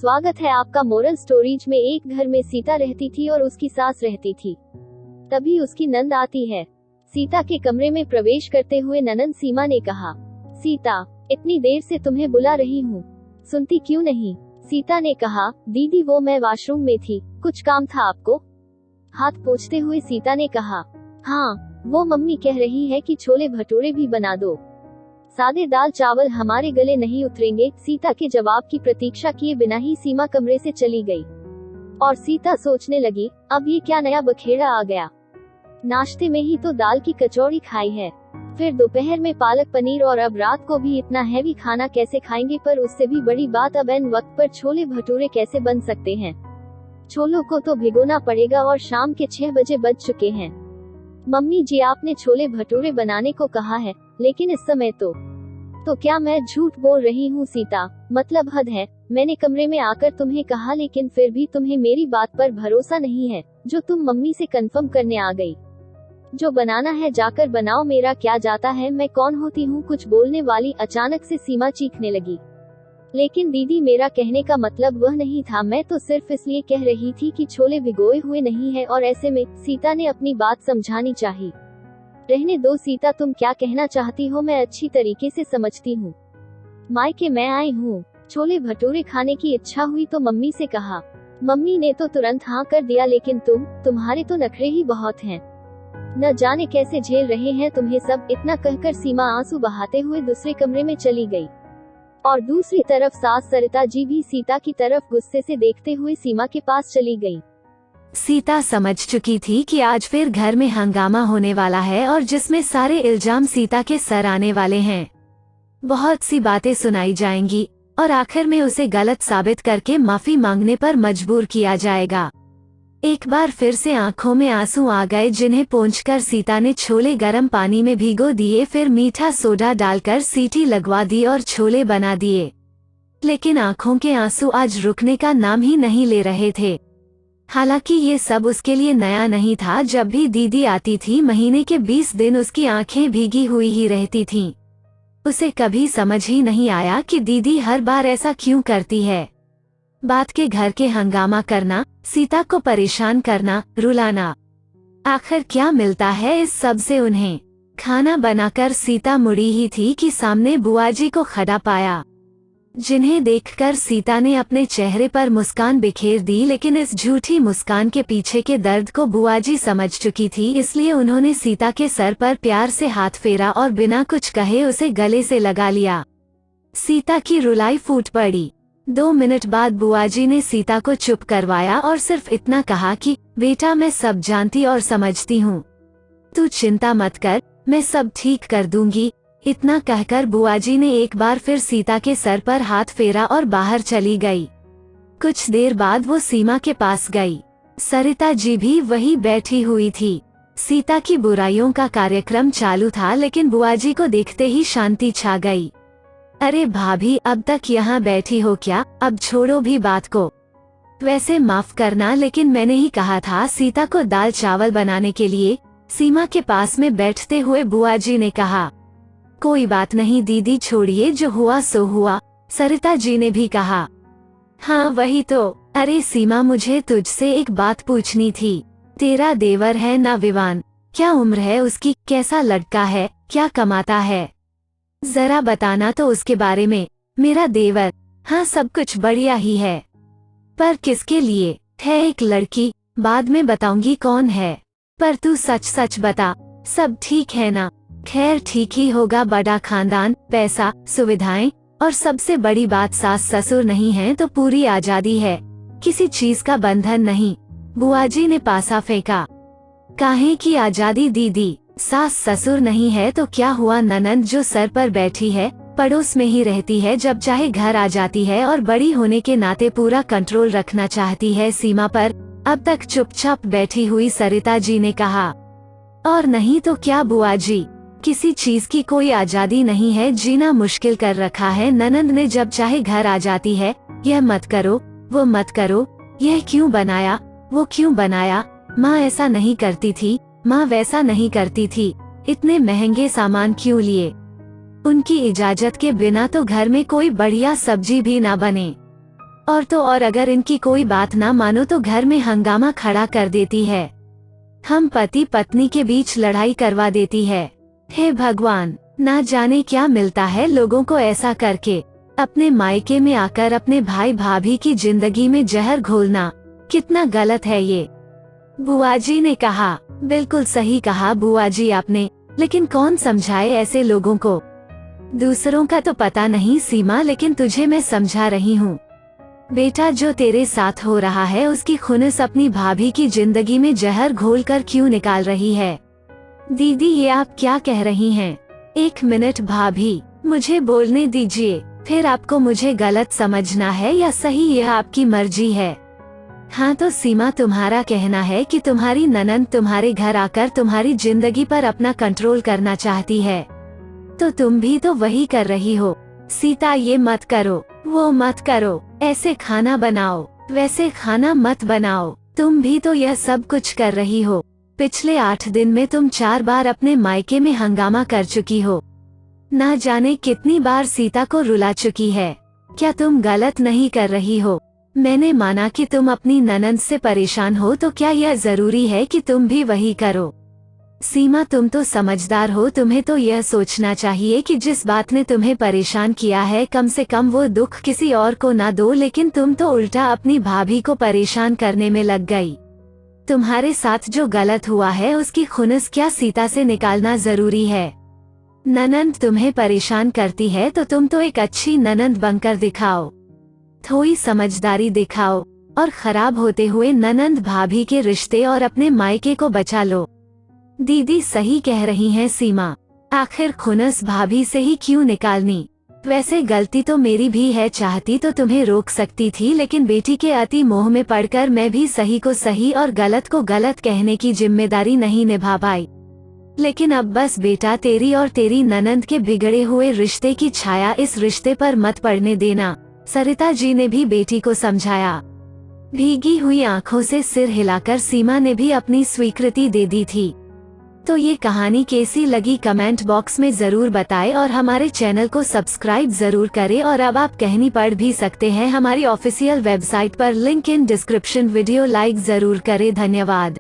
स्वागत है आपका मोरल स्टोरीज में। एक घर में सीता रहती थी और उसकी सास रहती थी। तभी उसकी नंद आती है। सीता के कमरे में प्रवेश करते हुए ननंद सीमा ने कहा, सीता, इतनी देर से तुम्हें बुला रही हूँ, सुनती क्यों नहीं? सीता ने कहा, दीदी वो मैं वॉशरूम में थी, कुछ काम था आपको? हाथ पोंछते हुए सीता ने कहा, हाँ, वो मम्मी कह रही है कि छोले भटूरे भी बना दो, सादे दाल चावल हमारे गले नहीं उतरेंगे। सीता के जवाब की प्रतीक्षा किए बिना ही सीमा कमरे से चली गई और सीता सोचने लगी, अब ये क्या नया बखेड़ा आ गया। नाश्ते में ही तो दाल की कचौड़ी खाई है, फिर दोपहर में पालक पनीर और अब रात को भी इतना हैवी खाना कैसे खाएंगे। पर उससे भी बड़ी बात, अब एन वक्त पर छोले भटूरे कैसे बन सकते हैं? छोलों को तो भिगोना पड़ेगा और शाम के 6 बजे बज चुके हैं। मम्मी जी, आपने छोले भटूरे बनाने को कहा है, लेकिन इस समय तो क्या मैं झूठ बोल रही हूँ सीता? मतलब हद है, मैंने कमरे में आकर तुम्हें कहा, लेकिन फिर भी तुम्हें मेरी बात पर भरोसा नहीं है, जो तुम मम्मी से कंफर्म करने आ गई। जो बनाना है जाकर बनाओ, मेरा क्या जाता है, मैं कौन होती हूँ कुछ बोलने वाली। अचानक से सीमा चीखने लगी, लेकिन दीदी मेरा कहने का मतलब वह नहीं था, मैं तो सिर्फ इसलिए कह रही थी कि छोले भिगोए हुए नहीं है। और ऐसे में सीता ने अपनी बात समझानी चाहिए। रहने दो सीता, तुम क्या कहना चाहती हो मैं अच्छी तरीके से समझती हूँ। मायके मैं आई हूँ, छोले भटूरे खाने की इच्छा हुई तो मम्मी से कहा। मम्मी ने तो तुरंत हाँ कर दिया, लेकिन तुम्हारे तो नखरे ही बहुत हैं, न जाने कैसे झेल रहे हैं तुम्हें सब। इतना कहकर सीमा आंसू बहाते हुए दूसरे कमरे में चली गई और दूसरी तरफ सास सरिता जी भी सीता की तरफ गुस्से से देखते हुए सीमा के पास चली गई। सीता समझ चुकी थी कि आज फिर घर में हंगामा होने वाला है और जिसमें सारे इल्जाम सीता के सर आने वाले हैं। बहुत सी बातें सुनाई जाएंगी और आखिर में उसे गलत साबित करके माफी मांगने पर मजबूर किया जाएगा। एक बार फिर से आंखों में आंसू आ गए, जिन्हें पोंछकर सीता ने छोले गर्म पानी में भिगो दिए, फिर मीठा सोडा डालकर सीटी लगवा दी और छोले बना दिए। लेकिन आंखों के आंसू आज रुकने का नाम ही नहीं ले रहे थे। हालांकि ये सब उसके लिए नया नहीं था। जब भी दीदी आती थी, महीने के 20 दिन उसकी आंखें भीगी हुई ही रहती थीं। उसे कभी समझ ही नहीं आया कि दीदी हर बार ऐसा क्यों करती है। बात के घर के हंगामा करना, सीता को परेशान करना, रुलाना, आखिर क्या मिलता है इस सब से उन्हें? खाना बनाकर सीता मुड़ी ही थी कि सामने बुआजी को खड़ा पाया, जिन्हें देखकर सीता ने अपने चेहरे पर मुस्कान बिखेर दी। लेकिन इस झूठी मुस्कान के पीछे के दर्द को बुआजी समझ चुकी थी, इसलिए उन्होंने सीता के सर पर प्यार से हाथ फेरा और बिना कुछ कहे उसे गले से लगा लिया। सीता की रुलाई फूट पड़ी। 2 मिनट बाद बुआजी ने सीता को चुप करवाया और सिर्फ इतना कहा कि बेटा, मैं सब जानती और समझती हूँ, तू चिंता मत कर, मैं सब ठीक कर दूंगी। इतना कहकर बुआजी ने एक बार फिर सीता के सर पर हाथ फेरा और बाहर चली गई। कुछ देर बाद वो सीमा के पास गई। सरिता जी भी वही बैठी हुई थी। सीता की बुराइयों का कार्यक्रम चालू था, लेकिन बुआजी को देखते ही शांति छा गई। अरे भाभी, अब तक यहाँ बैठी हो क्या? अब छोड़ो भी बात को। वैसे माफ करना, लेकिन मैंने ही कहा था सीता को दाल चावल बनाने के लिए। सीमा के पास में बैठते हुए बुआजी ने कहा। कोई बात नहीं दीदी, छोड़िए, जो हुआ सो हुआ, सरिता जी ने भी कहा। हाँ वही तो। अरे सीमा, मुझे तुझसे एक बात पूछनी थी। तेरा देवर है ना विवान, क्या उम्र है उसकी, कैसा लड़का है, क्या कमाता है? जरा बताना तो उसके बारे में। मेरा देवर? हाँ, सब कुछ बढ़िया ही है। पर किसके लिए है? एक लड़की, बाद में बताऊंगी कौन है, पर तू सच सच बता, सब ठीक है ना? खैर ठीक ही होगा, बड़ा खानदान, पैसा, सुविधाएं, और सबसे बड़ी बात सास ससुर नहीं है तो पूरी आजादी है, किसी चीज का बंधन नहीं। बुआजी ने पासा फेंका। काहे की आजादी दीदी? सास ससुर नहीं है तो क्या हुआ? ननंद जो सर पर बैठी है, पड़ोस में ही रहती है, जब चाहे घर आ जाती है और बड़ी होने के नाते पूरा कंट्रोल रखना चाहती है सीमा पर। अब तक चुपचाप बैठी हुई सरिता जी ने कहा। और नहीं तो क्या बुआजी, किसी चीज की कोई आजादी नहीं है, जीना मुश्किल कर रखा है। ननंद ने जब चाहे घर आ जाती है, यह मत करो, वो मत करो, यह क्यों बनाया, वो क्यों बनाया, माँ ऐसा नहीं करती थी, माँ वैसा नहीं करती थी, इतने महंगे सामान क्यों लिए, उनकी इजाजत के बिना तो घर में कोई बढ़िया सब्जी भी ना बने। और तो और अगर इनकी कोई बात ना मानो तो घर में हंगामा खड़ा कर देती है। हम पति पत्नी के बीच लड़ाई करवा देती है। हे भगवान, ना जाने क्या मिलता है लोगों को ऐसा करके। अपने मायके में आकर अपने भाई भाभी की जिंदगी में जहर घोलना कितना गलत है ये। बुआ जी ने कहा। बिल्कुल सही कहा बुआ जी आपने, लेकिन कौन समझाए ऐसे लोगों को। दूसरों का तो पता नहीं सीमा, लेकिन तुझे मैं समझा रही हूँ। बेटा, जो तेरे साथ हो रहा है उसकी खुनस अपनी भाभी की जिंदगी में जहर घोलकर क्यों निकाल रही है। दीदी, ये आप क्या कह रही हैं? 1 मिनट भाभी, मुझे बोलने दीजिए, फिर आपको मुझे गलत समझना है या सही, यह आपकी मर्जी है। हाँ तो सीमा, तुम्हारा कहना है कि तुम्हारी ननंद तुम्हारे घर आकर तुम्हारी जिंदगी पर अपना कंट्रोल करना चाहती है, तो तुम भी तो वही कर रही हो। सीता, ये मत करो, वो मत करो, ऐसे खाना बनाओ, वैसे खाना मत बनाओ, तुम भी तो यह सब कुछ कर रही हो। पिछले 8 दिन में तुम 4 बार अपने मायके में हंगामा कर चुकी हो। ना जाने कितनी बार सीता को रुला चुकी है। क्या तुम गलत नहीं कर रही हो? मैंने माना कि तुम अपनी ननंद से परेशान हो, तो क्या यह जरूरी है कि तुम भी वही करो? सीमा, तुम तो समझदार हो, तुम्हें तो यह सोचना चाहिए कि जिस बात ने तुम्हें परेशान किया है कम से कम वो दुख किसी और को ना दो, लेकिन तुम तो उल्टा अपनी भाभी को परेशान करने में लग गई। तुम्हारे साथ जो गलत हुआ है उसकी खुनस क्या सीता से निकालना जरूरी है? ननंद तुम्हें परेशान करती है तो तुम तो एक अच्छी ननंद बनकर दिखाओ, थोड़ी समझदारी दिखाओ और खराब होते हुए ननंद भाभी के रिश्ते और अपने मायके को बचा लो। दीदी सही कह रही हैं सीमा, आखिर खुनस भाभी से ही क्यों निकालनी? वैसे गलती तो मेरी भी है, चाहती तो तुम्हें रोक सकती थी, लेकिन बेटी के अति मोह में पड़कर मैं भी सही को सही और गलत को गलत कहने की जिम्मेदारी नहीं निभा पाई। लेकिन अब बस बेटा, तेरी और तेरी ननंद के बिगड़े हुए रिश्ते की छाया इस रिश्ते पर मत पड़ने देना। सरिता जी ने भी बेटी को समझाया। भीगी हुई आंखों से सिर हिलाकर सीमा ने भी अपनी स्वीकृति दे दी थी। तो ये कहानी कैसी लगी कमेंट बॉक्स में जरूर बताएं और हमारे चैनल को सब्सक्राइब जरूर करें। और अब आप कहानी पढ़ भी सकते हैं हमारी ऑफिशियल वेबसाइट पर, link in description. Video like जरूर करें। धन्यवाद।